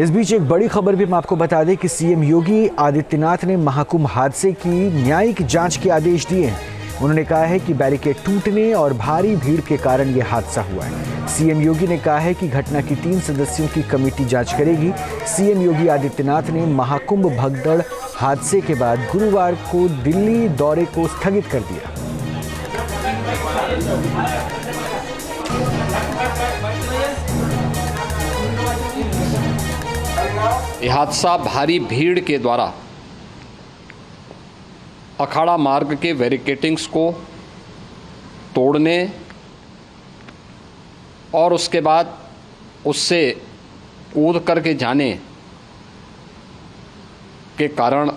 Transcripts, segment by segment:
इस बीच एक बड़ी खबर भी हम आपको बता दें कि सीएम योगी आदित्यनाथ ने महाकुंभ हादसे की न्यायिक जांच के आदेश दिए हैं। उन्होंने कहा है कि बैरिकेड टूटने और भारी भीड़ के कारण यह हादसा हुआ है। सीएम योगी ने कहा है कि घटना की 3 सदस्यों की कमेटी जांच करेगी। सीएम योगी आदित्यनाथ ने महाकुंभ भगदड़ हादसे के बाद गुरुवार को दिल्ली दौरे को स्थगित कर दिया। यह हादसा भारी भीड़ के द्वारा अखाड़ा मार्ग के बैरिकेडिंग्स को तोड़ने और उसके बाद उससे कूद करके जाने के कारण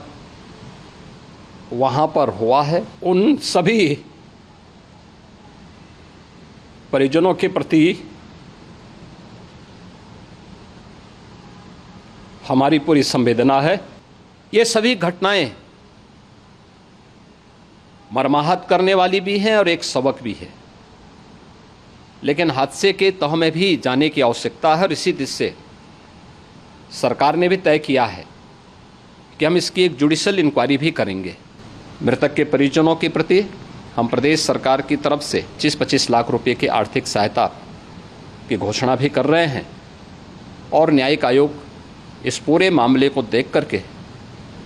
वहाँ पर हुआ है। उन सभी परिजनों के प्रति हमारी पूरी संवेदना है। ये सभी घटनाएं मर्माहत करने वाली भी हैं और एक सबक भी है, लेकिन हादसे के तह में भी जाने की आवश्यकता है और इसी दिशा से सरकार ने भी तय किया है कि हम इसकी एक जुडिशियल इंक्वायरी भी करेंगे। मृतक के परिजनों के प्रति हम प्रदेश सरकार की तरफ से 25 लाख रुपए की आर्थिक सहायता की घोषणा भी कर रहे हैं और न्यायिक आयोग इस पूरे मामले को देख करके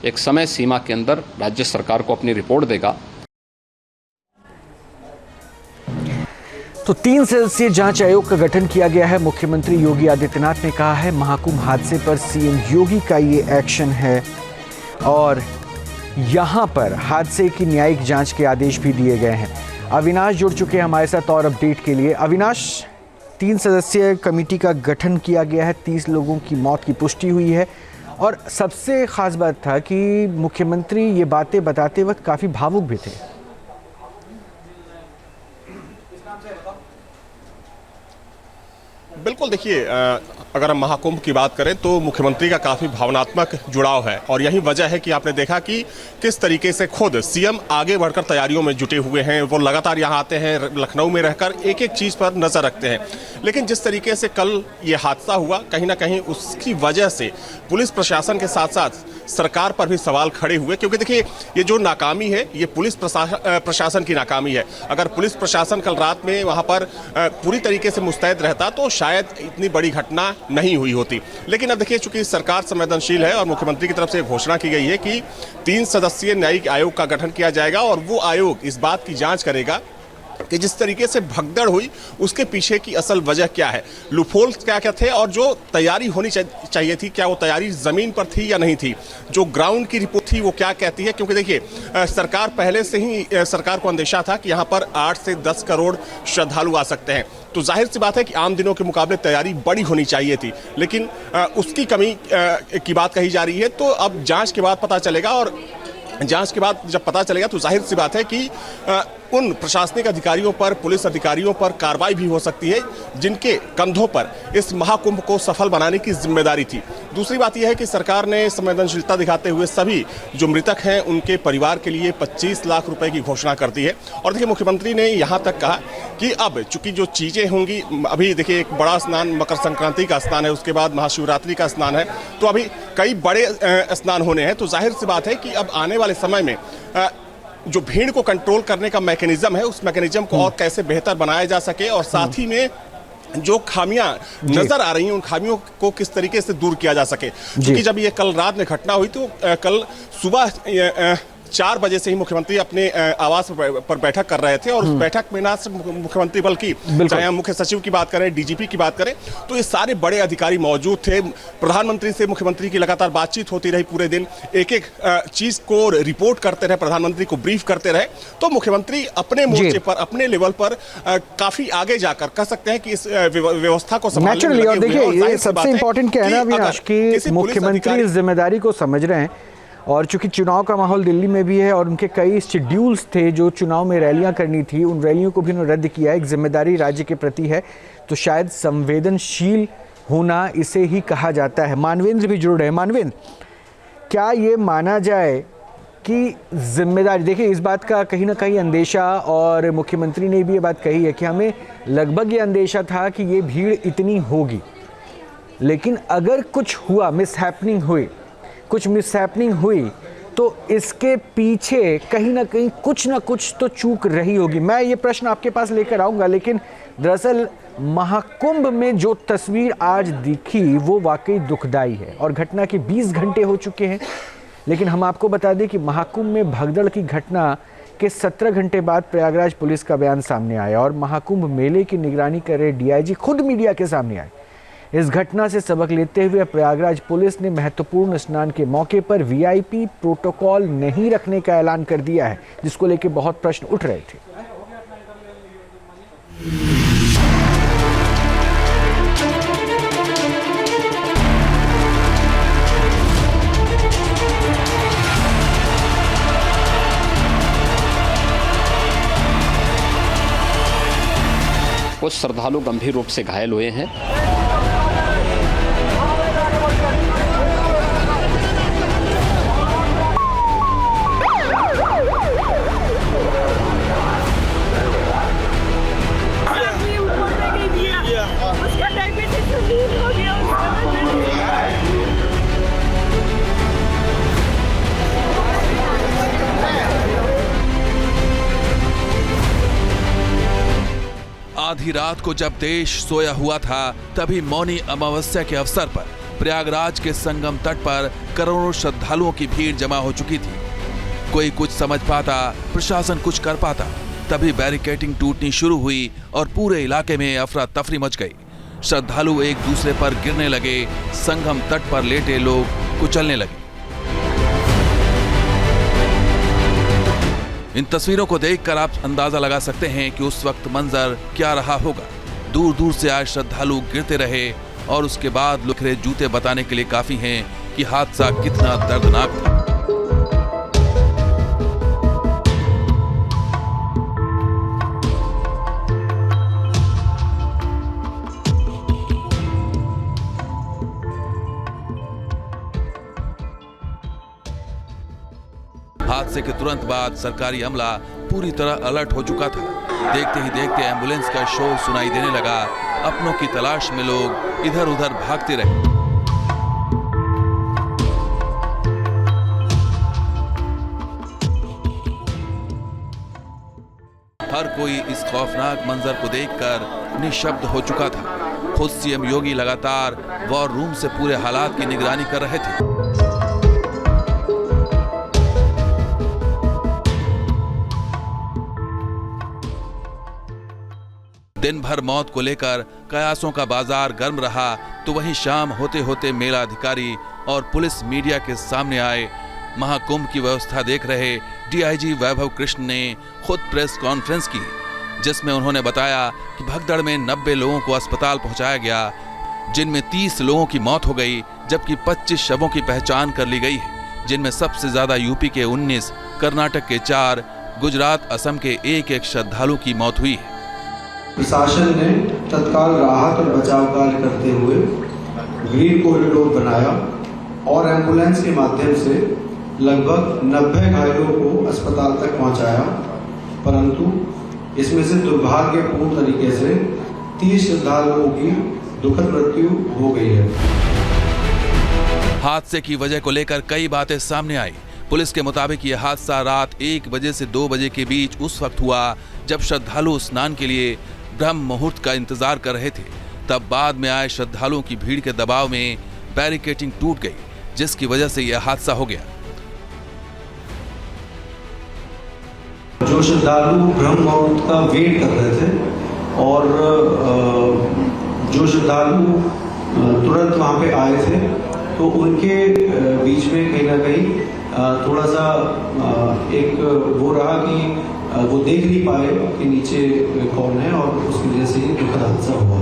एक समय सीमा के अंदर राज्य सरकार को अपनी रिपोर्ट देगा। तो 3 सदस्यीय जांच आयोग का गठन किया गया है। मुख्यमंत्री योगी आदित्यनाथ ने कहा है महाकुंभ हादसे पर सीएम योगी का ये एक्शन है और यहां पर हादसे की न्यायिक जांच के आदेश भी दिए गए हैं। अविनाश जुड़ चुके हैं हमारे साथ और अपडेट के लिए। अविनाश, 3 सदस्यीय कमेटी का गठन किया गया है, 30 लोगों की मौत की पुष्टि हुई है और सबसे खास बात था कि मुख्यमंत्री ये बातें बताते वक्त काफ़ी भावुक भी थे। बिल्कुल, देखिए, अगर हम महाकुंभ की बात करें तो मुख्यमंत्री का काफ़ी भावनात्मक जुड़ाव है और यही वजह है कि आपने देखा कि किस तरीके से खुद सीएम आगे बढ़कर तैयारियों में जुटे हुए हैं। वो लगातार यहाँ आते हैं, लखनऊ में रहकर एक एक चीज़ पर नज़र रखते हैं। लेकिन जिस तरीके से कल ये हादसा हुआ, कहीं ना कहीं उसकी वजह से पुलिस प्रशासन के साथ साथ सरकार पर भी सवाल खड़े हुए, क्योंकि देखिए ये जो नाकामी है ये पुलिस प्रशासन की नाकामी है। अगर पुलिस प्रशासन कल रात में वहाँ पर पूरी तरीके से मुस्तैद रहता तो शायद इतनी बड़ी घटना नहीं हुई होती। लेकिन अब देखिए, चूंकि सरकार संवेदनशील है और मुख्यमंत्री की तरफ से घोषणा की गई है कि 3 सदस्यीय न्यायिक आयोग का गठन किया जाएगा और वो आयोग इस बात की जांच करेगा कि जिस तरीके से भगदड़ हुई उसके पीछे की असल वजह क्या है, लूपहोल्स क्या क्या थे और जो तैयारी होनी चाहिए थी, क्या वो तैयारी ज़मीन पर थी या नहीं थी, जो ग्राउंड की रिपोर्ट थी वो क्या कहती है। क्योंकि देखिए, सरकार पहले से ही सरकार को अंदेशा था कि यहाँ पर 8 से 10 करोड़ श्रद्धालु आ सकते हैं, तो जाहिर सी बात है कि आम दिनों के मुकाबले तैयारी बड़ी होनी चाहिए थी, लेकिन उसकी कमी की बात कही जा रही है। तो अब जाँच के बाद पता चलेगा और जांच के बाद जब पता चलेगा तो जाहिर सी बात है कि उन प्रशासनिक अधिकारियों पर, पुलिस अधिकारियों पर कार्रवाई भी हो सकती है जिनके कंधों पर इस महाकुंभ को सफल बनाने की जिम्मेदारी थी। दूसरी बात यह है कि सरकार ने संवेदनशीलता दिखाते हुए सभी जो मृतक हैं उनके परिवार के लिए 25 लाख रुपए की घोषणा कर दी है। और देखिए, मुख्यमंत्री ने यहाँ तक कहा कि अब चूंकि जो चीज़ें होंगी, अभी देखिए एक बड़ा स्नान मकर संक्रांति का स्नान है, उसके बाद महाशिवरात्रि का स्नान है, तो अभी कई बड़े स्नान होने हैं। तो जाहिर सी बात है कि अब आने वाले समय में जो भीड़ को कंट्रोल करने का मैकेनिज्म है, उस मैकेनिज्म को और कैसे बेहतर बनाया जा सके और साथ ही में जो खामियां नजर आ रही हैं उन खामियों को किस तरीके से दूर किया जा सके। क्योंकि जब ये कल रात में घटना हुई तो कल सुबह 4 बजे से ही मुख्यमंत्री अपने आवास पर बैठक कर रहे थे और उस बैठक में ना सिर्फ मुख्यमंत्री बल्कि चाहे हम मुख्य सचिव की बात करें, डीजीपी की बात करें, तो ये सारे बड़े अधिकारी मौजूद थे। प्रधानमंत्री से मुख्यमंत्री की लगातार बातचीत होती रही पूरे दिन, एक एक चीज को रिपोर्ट करते रहे, प्रधानमंत्री को ब्रीफ करते रहे। तो मुख्यमंत्री अपने मोर्चे पर, अपने लेवल पर काफी आगे जाकर कह सकते हैं कि इस व्यवस्था को संभालने में लगे हुए हैं। देखिए, ये सबसे इंपॉर्टेंट क्या है ना अविनाश, कि मुख्यमंत्री इस जिम्मेदारी को समझ रहे हैं और चूंकि चुनाव का माहौल दिल्ली में भी है और उनके कई शेड्यूल्स थे जो चुनाव में रैलियां करनी थी, उन रैलियों को भी उन्होंने रद्द किया है। एक जिम्मेदारी राज्य के प्रति है, तो शायद संवेदनशील होना इसे ही कहा जाता है। मानवेंद्र भी जुड़ रहे हैं। मानवेंद्र, क्या ये माना जाए कि जिम्मेदारी, देखिए इस बात का कहीं ना कहीं अंदेशा, और मुख्यमंत्री ने भी ये बात कही है कि हमें लगभग ये अंदेशा था कि ये भीड़ इतनी होगी, लेकिन अगर कुछ हुआ, कुछ मिसहैपनिंग हुई तो इसके पीछे कहीं ना कहीं कुछ ना कुछ तो चूक रही होगी। मैं ये प्रश्न आपके पास लेकर आऊँगा, लेकिन दरअसल महाकुंभ में जो तस्वीर आज दिखी वो वाकई दुखदाई है और घटना के 20 घंटे हो चुके हैं। लेकिन हम आपको बता दें कि महाकुंभ में भगदड़ की घटना के 17 घंटे बाद प्रयागराज पुलिस का बयान सामने आया और महाकुंभ मेले की निगरानी कर रहे डीआईजी खुद मीडिया के सामने आए। इस घटना से सबक लेते हुए प्रयागराज पुलिस ने महत्वपूर्ण स्नान के मौके पर वीआईपी प्रोटोकॉल नहीं रखने का ऐलान कर दिया है, जिसको लेकर बहुत प्रश्न उठ रहे थे। कुछ श्रद्धालु गंभीर रूप से घायल हुए हैं। आधी रात को जब देश सोया हुआ था, तभी मौनी अमावस्या के अवसर पर प्रयागराज के संगम तट पर करोड़ों श्रद्धालुओं की भीड़ जमा हो चुकी थी। कोई कुछ समझ पाता, प्रशासन कुछ कर पाता, तभी बैरिकेडिंग टूटनी शुरू हुई और पूरे इलाके में अफरा तफरी मच गई। श्रद्धालु एक दूसरे पर गिरने लगे, संगम तट पर लेटे लोग कुचलने लगे। इन तस्वीरों को देखकर आप अंदाजा लगा सकते हैं कि उस वक्त मंजर क्या रहा होगा। दूर दूर से आए श्रद्धालु गिरते रहे और उसके बाद बिखरे जूते बताने के लिए काफी हैं कि हादसा कितना दर्दनाक था। हादसे के तुरंत बाद सरकारी अमला पूरी तरह अलर्ट हो चुका था। देखते ही देखते एम्बुलेंस का शोर सुनाई देने लगा। अपनों की तलाश में लोग इधर उधर भागते रहे। हर कोई इस खौफनाक मंजर को देखकर निशब्द हो चुका था। खुद सीएम योगी लगातार वॉर रूम से पूरे हालात की निगरानी कर रहे थे। दिन भर मौत को लेकर कयासों का बाजार गर्म रहा, तो वहीं शाम होते होते मेला अधिकारी और पुलिस मीडिया के सामने आए। महाकुंभ की व्यवस्था देख रहे डीआईजी वैभव कृष्ण ने खुद प्रेस कॉन्फ्रेंस की, जिसमें उन्होंने बताया कि भगदड़ में 90 लोगों को अस्पताल पहुंचाया गया, जिनमें 30 लोगों की मौत हो गई, जबकि 25 शवों की पहचान कर ली गई है, जिनमें सबसे ज्यादा यूपी के 19, कर्नाटक के 4, गुजरात असम के 1-1 श्रद्धालु की मौत हुई है। प्रशासन ने तत्काल राहत और बचाव कार्य करते हुए ग्रीन कॉरिडोर बनाया और एम्बुलेंस के माध्यम से लगभग 90 घायलों को अस्पताल तक पहुंचाया, परंतु इसमें से दुर्भाग्यपूर्ण तरीके से 30 श्रद्धालुओं की दुखद मृत्यु हो गई है। हादसे की वजह को लेकर कई बातें सामने आई। पुलिस के मुताबिक यह हादसा रात 1 बजे से 2 बजे के बीच उस वक्त हुआ जब श्रद्धालु स्नान के लिए ब्रह्म मुहूर्त का इंतजार कर रहे थे। तब बाद में आए श्रद्धालुओं की भीड़ के दबाव में बैरिकेडिंग टूट गई, जिसकी वजह से यह हादसा हो गया। जो श्रद्धालु ब्रह्म मुहूर्त का वेट कर रहे थे और जो श्रद्धालु तुरंत वहां पे आए थे, तो उनके बीच में कहीं ना कहीं थोड़ा सा एक वो रहा कि वो देख नहीं पाए कि नीचे कौन है और उसकी वजह से दुखद हादसा हुआ।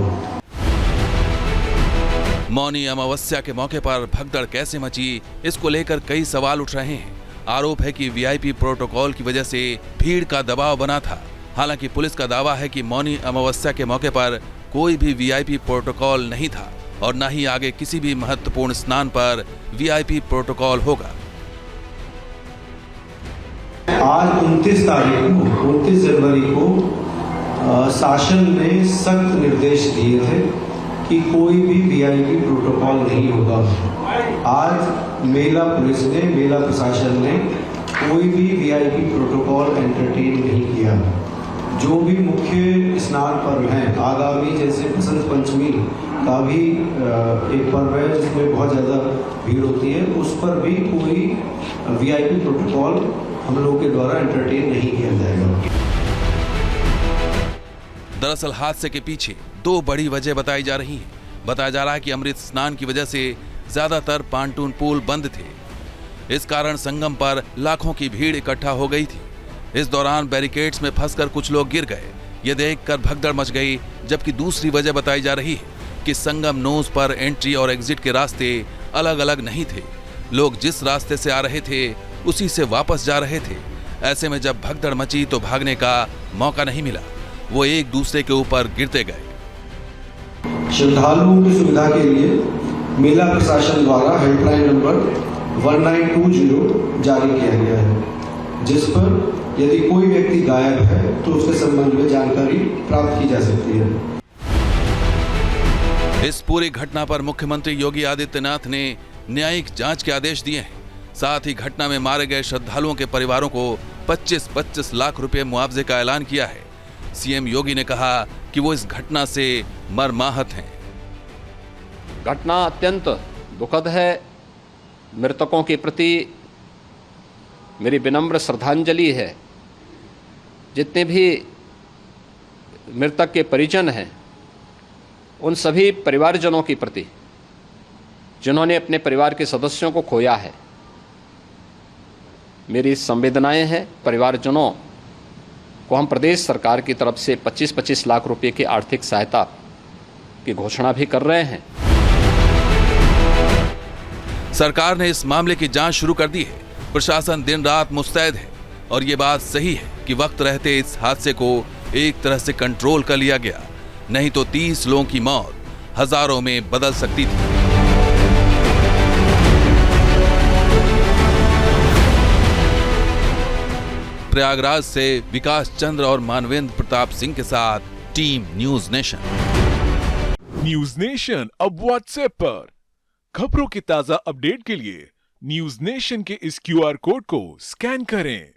मौनी अमावस्या के मौके पर भगदड़ कैसे मची, इसको लेकर कई सवाल उठ रहे हैं। आरोप है कि वीआईपी प्रोटोकॉल की वजह से भीड़ का दबाव बना था। हालांकि पुलिस का दावा है कि मौनी अमावस्या के मौके पर कोई भी वीआईपी प्रोटोकॉल नहीं था और न ही आगे किसी भी महत्वपूर्ण स्नान पर वीआईपी प्रोटोकॉल होगा। आज 29 जनवरी को शासन ने सख्त निर्देश दिए थे कि कोई भी वीआईपी प्रोटोकॉल नहीं होगा। आज मेला पुलिस ने, मेला प्रशासन ने कोई भी वीआईपी प्रोटोकॉल एंटरटेन नहीं किया। जो भी मुख्य स्नान पर्व हैं आगामी, जैसे बसंत पंचमी का भी एक पर्व है जिसमें बहुत ज़्यादा भीड़ होती है, उस पर भी कोई वीआईपी प्रोटोकॉल हम लोगों के द्वारा एंटरटेन नहीं किया जाएगा। दरअसल हादसे के पीछे दो बड़ी वजह बताई जा रही हैं। बताया जा रहा है कि अमृत स्नान की वजह से ज्यादातर पांटून पुल बंद थे। इस कारण संगम पर लाखों की भीड़ इकट्ठा हो गई थी। इस दौरान बैरिकेड्स में फंसकर कुछ लोग गिर गए। ये देखकर भगदड़ मच गई। जबकि दूसरी वजह बताई जा रही है कि संगम नोज पर एंट्री और एग्जिट के रास्ते अलग अलग नहीं थे। लोग जिस रास्ते से आ रहे थे उसी से वापस जा रहे थे। ऐसे में जब भगदड़ मची तो भागने का मौका नहीं मिला। वो एक दूसरे के ऊपर गिरते गए। श्रद्धालुओं की सुविधा के लिए मेला प्रशासन द्वारा हेल्पलाइन नंबर 1920 जारी किया गया है, जिस पर यदि कोई व्यक्ति गायब है तो उसके संबंध में जानकारी प्राप्त की जा सकती है। इस पूरी घटना पर मुख्यमंत्री योगी आदित्यनाथ ने न्यायिक जांच के आदेश दिए हैं। साथ ही घटना में मारे गए श्रद्धालुओं के परिवारों को 25-25 लाख रुपए मुआवजे का ऐलान किया है। सीएम योगी ने कहा कि वो इस घटना से मर्माहत हैं। घटना अत्यंत दुखद है। मृतकों के प्रति मेरी विनम्र श्रद्धांजलि है। जितने भी मृतक के परिजन हैं उन सभी परिवारजनों के प्रति जिन्होंने अपने परिवार के सदस्यों को खोया है, मेरी संवेदनाएं हैं। परिवारजनों को हम प्रदेश सरकार की तरफ से 25-25 लाख रुपए की आर्थिक सहायता की घोषणा भी कर रहे हैं। सरकार ने इस मामले की जांच शुरू कर दी है। प्रशासन दिन रात मुस्तैद है और ये बात सही है कि वक्त रहते इस हादसे को एक तरह से कंट्रोल कर लिया गया, नहीं तो 30 लोगों की मौत हजारों में बदल सकती थी। प्रयागराज से विकास चंद्र और मानवेंद्र प्रताप सिंह के साथ team news nation. News nation अब व्हाट्सएप पर खबरों की ताजा अपडेट के लिए न्यूज नेशन के इस QR कोड को स्कैन करें।